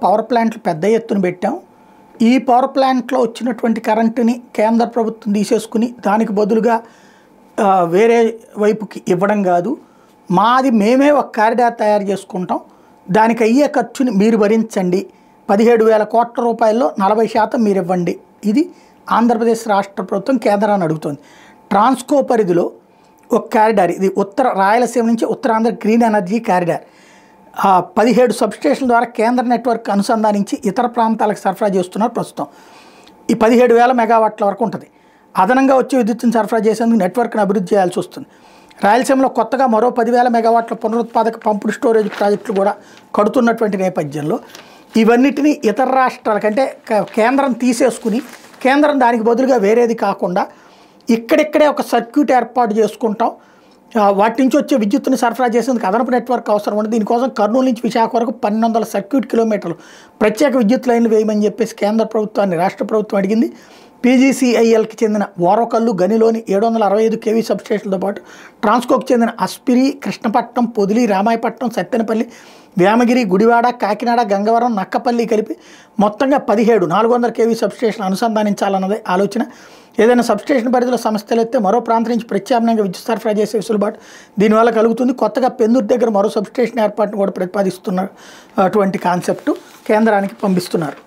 Power ప్లాంట్లు పెద్ద ఎత్తున పెట్టాం. ఈ పవర్ ప్లాంట్లో వచ్చినటువంటి కరెంటుని కేంద్ర ప్రభుత్వం తీసేసుకుని దానికి బదులుగా వేరే వైపుకి ఇవ్వడం కాదు, మాది మేమే ఒక కారిడార్ తయారు చేసుకుంటాం, దానికి అయ్యే ఖర్చుని మీరు భరించండి, 17,000 కోట్ల రూపాయల్లో 40% మీరు ఇవ్వండి. ఇది ఆంధ్రప్రదేశ్ రాష్ట్ర ప్రభుత్వం కేంద్రాన్ని అడుగుతోంది. ట్రాన్స్కో పరిధిలో ఒక కారిడార్, ఇది ఉత్తర రాయలసీమ నుంచి ఉత్తరాంధ్ర గ్రీన్ ఎనర్జీ కారిడార్ 17 సబ్స్టేషన్ల ద్వారా కేంద్ర నెట్వర్క్ అనుసంధానించి ఇతర ప్రాంతాలకు సరఫరా చేస్తున్నారు. ప్రస్తుతం ఈ 17,000 మెగావాట్ల వరకు ఉంటుంది. అదనంగా వచ్చే విద్యుత్తును సరఫరా చేసేందుకు నెట్వర్క్ను అభివృద్ధి చేయాల్సి వస్తుంది. రాయలసీమలో కొత్తగా మరో 10,000 మెగావాట్ల పునరుత్పాదక పంపుడు స్టోరేజ్ ప్రాజెక్టులు కూడా కడుతున్నటువంటి నేపథ్యంలో ఇవన్నిటినీ ఇతర రాష్ట్రాలకంటే కేంద్రం తీసేసుకుని కేంద్రం దానికి బదులుగా వేరేది కాకుండా ఇక్కడిక్కడే ఒక సర్క్యూట్ ఏర్పాటు చేసుకుంటాం, వాటి నుంచి వచ్చే విద్యుత్తుని సరఫరా చేసేందుకు అదనపు నెట్వర్క్ అవసరం ఉంటుంది. దీనికోసం కర్నూలు నుంచి విశాఖ వరకు 1,200 సర్క్యూట్ కిలోమీటర్లు ప్రత్యేక విద్యుత్ లైన్లు వేయమని చెప్పేసి కేంద్ర ప్రభుత్వాన్ని రాష్ట్ర ప్రభుత్వం అడిగింది. పీజీసీఐఎల్కి చెందిన ఓరకల్లు గనిలోని 765 కేవీ సబ్స్టేషన్లతో పాటు ట్రాన్స్కోకి చెందిన అస్పిరి, కృష్ణపట్నం, పొదిలి, రామాయపట్నం, సత్తెనపల్లి, వేమగిరి, గుడివాడ, కాకినాడ, గంగవరం, నక్కపల్లి కలిపి మొత్తంగా 17 400 కేవీ సబ్స్టేషన్ అనుసంధానించాలన్నదే ఆలోచన. ఏదైనా సబ్స్టేషన్ పరిధిలో సమస్యలు వస్తే మరో ప్రాంతం నుంచి ప్రత్యామ్నాయంగా విద్యుత్ సరఫరా చేసే వెసులుబాటు దీనివల్ల కలుగుతుంది. కొత్తగా పెందూరు దగ్గర మరో సబ్స్టేషన్ ఏర్పాటును కూడా ప్రతిపాదిస్తున్న అటువంటి కాన్సెప్టు కేంద్రానికి పంపిస్తున్నారు.